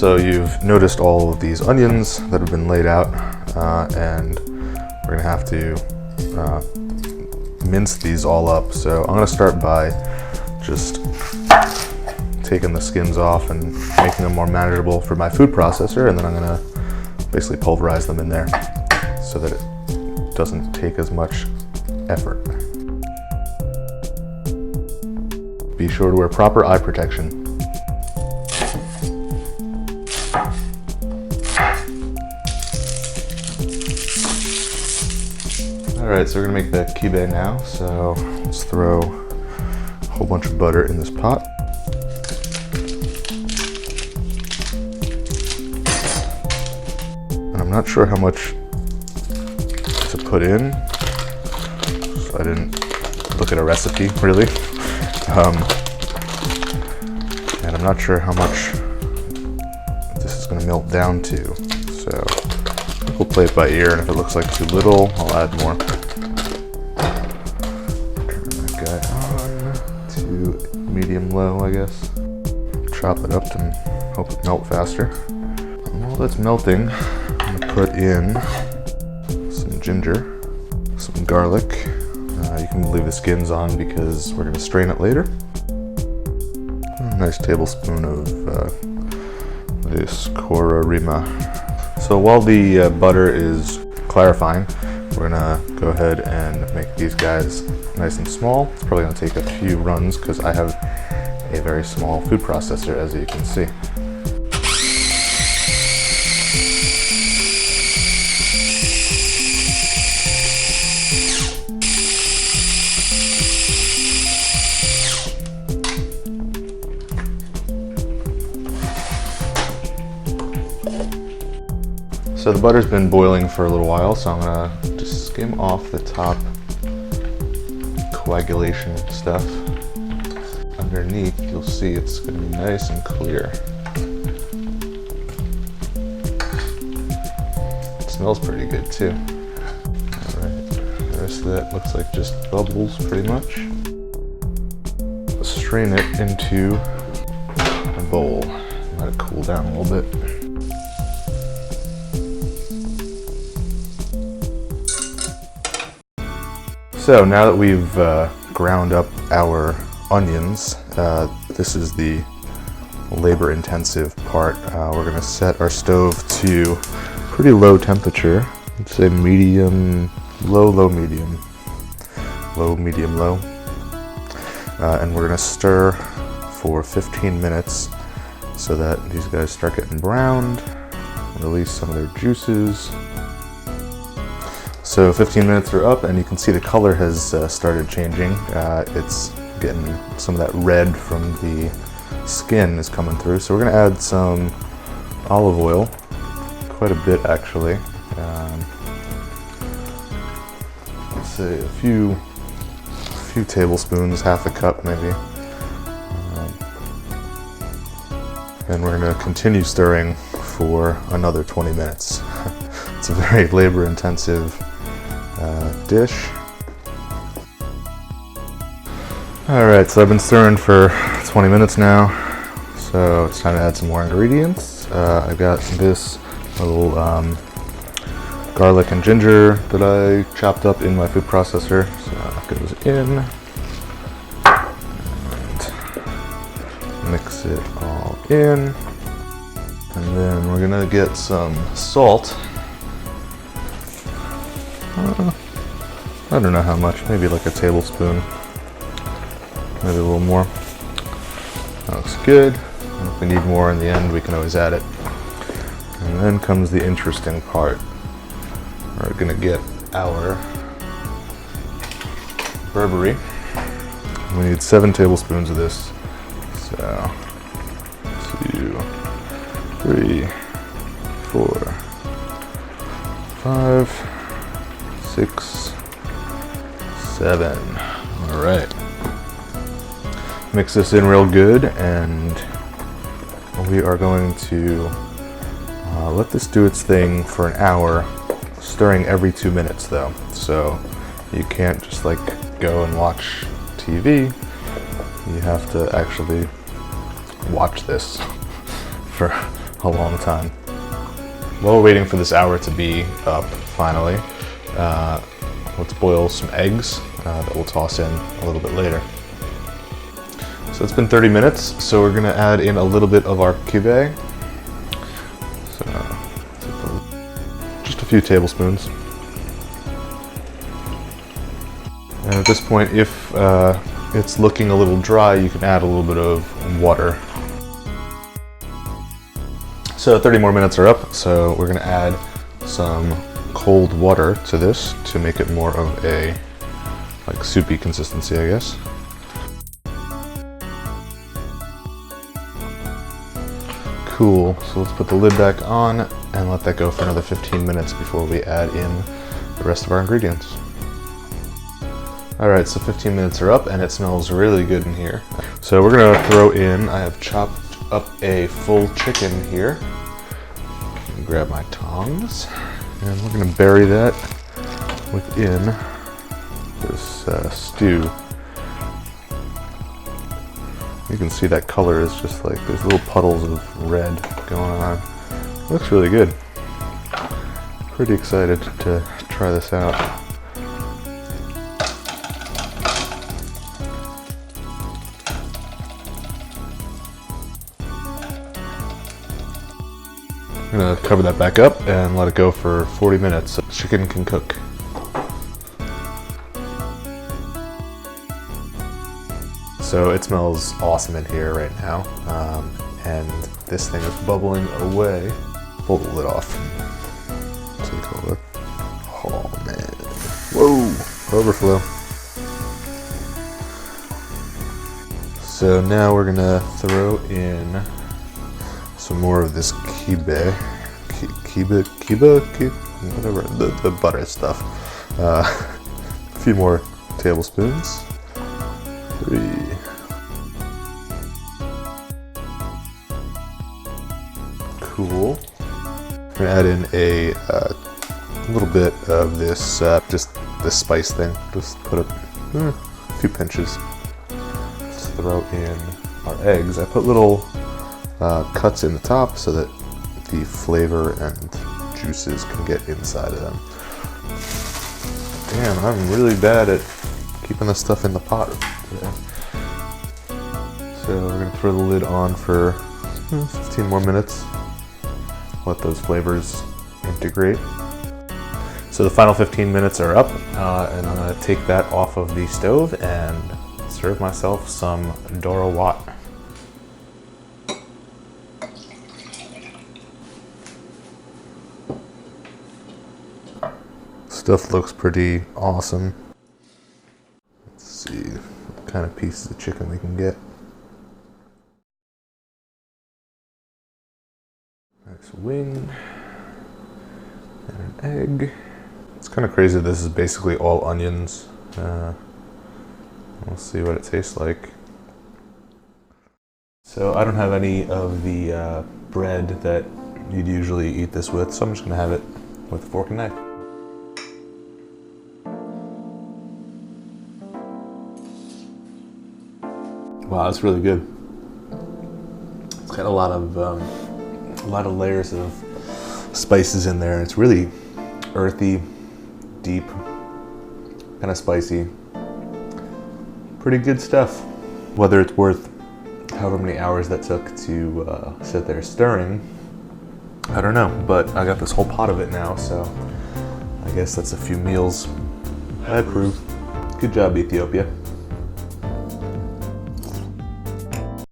So you've noticed all of these onions that have been laid out, and we're gonna have to mince these all up. So I'm gonna start by just taking the skins off and making them more manageable for my food processor, and then I'm gonna basically pulverize them in there so that it doesn't take as much effort. Be sure to wear proper eye protection. Alright, so we're gonna make the kibe now. So let's throw a whole bunch of butter in this pot. And I'm not sure how much to put in, so I didn't look at a recipe really. And I'm not sure how much this is gonna melt down to. So we'll play it by ear, and if it looks like too little, I'll add more. Turn that guy on to medium-low, I guess. Chop it up and hope it melt faster. And while that's melting, I'm gonna put in some ginger, some garlic. You can leave the skins on because we're gonna strain it later. A nice tablespoon of this korarima. So while the butter is clarifying, we're gonna go ahead and make these guys nice and small. It's probably gonna take a few runs because I have a very small food processor, as you can see. So the butter's been boiling for a little while, so I'm gonna just skim off the top coagulation stuff. Underneath, you'll see it's gonna be nice and clear. It smells pretty good too. All right, the rest of that looks like just bubbles pretty much. Strain it into a bowl. Let it cool down a little bit. So now that we've ground up our onions, this is the labor-intensive part. We're going to set our stove to pretty low temperature. Let's say medium, low, medium. Low, medium, low. And we're going to stir for 15 minutes so that these guys start getting browned, release some of their juices. So 15 minutes are up, and you can see the color has started changing. It's getting some of that red from the skin is coming through. So we're gonna add some olive oil, quite a bit actually. Let's say a few tablespoons, half a cup maybe. And we're gonna continue stirring for another 20 minutes. It's a very labor-intensive dish. Alright, so I've been stirring for 20 minutes now, so it's time to add some more ingredients. I've got this little garlic and ginger that I chopped up in my food processor, so that goes in. And mix it all in. And then we're gonna get some salt. I don't know how much, maybe like a tablespoon, maybe a little more. That looks good. And if we need more in the end, we can always add it. And then comes the interesting part. We're gonna get our Burberry. We need 7 tablespoons of this. So, 2, 3, 4, 5, 6, 7. All right. Mix this in real good, and we are going to let this do its thing for an hour, stirring every 2 minutes though. So you can't just like go and watch TV. You have to actually watch this for a long time. While we're waiting for this hour to be up, finally, let's boil some eggs that we'll toss in a little bit later. So it's been 30 minutes, so we're gonna add in a little bit of our puree. So, just a few tablespoons. And at this point, if it's looking a little dry, you can add a little bit of water. So 30 more minutes are up, so we're gonna add some cold water to this to make it more of a like soupy consistency, I guess. Cool, so let's put the lid back on and let that go for another 15 minutes before we add in the rest of our ingredients. Alright, so 15 minutes are up and it smells really good in here. So we're gonna throw in, I have chopped up a full chicken here. Grab my tongs and we're gonna bury that within this stew. You can see that color is just like there's little puddles of red going on. It looks really good. Pretty excited to try this out. I'm gonna cover that back up and let it go for 40 minutes so the chicken can cook. So it smells awesome in here right now, and this thing is bubbling away. Pull the lid off. Take a look. Oh man! Whoa! Overflow. So now we're gonna throw in some more of this kibe, whatever, the butter stuff. A few more tablespoons. 3. Cool. I'm gonna add in a little bit of this, just this spice thing. Just put a few pinches. Just throw in our eggs. I put little cuts in the top so that the flavor and juices can get inside of them. Damn, I'm really bad at keeping this stuff in the pot today. So we're gonna throw the lid on for 15 more minutes. Let those flavors integrate. So the final 15 minutes are up, and I'm gonna take that off of the stove and serve myself some Doro Wat. Stuff looks pretty awesome. Let's see what kind of pieces of chicken we can get. Nice wing and an egg. It's kind of crazy. This is basically all onions. We'll see what it tastes like. So I don't have any of the bread that you'd usually eat this with, so I'm just gonna have it with a fork and knife. Wow, that's really good. It's got a lot of layers of spices in there. It's really earthy, deep, kind of spicy. Pretty good stuff. Whether it's worth however many hours that took to sit there stirring, I don't know. But I got this whole pot of it now, so I guess that's a few meals. I approve. Good job, Ethiopia.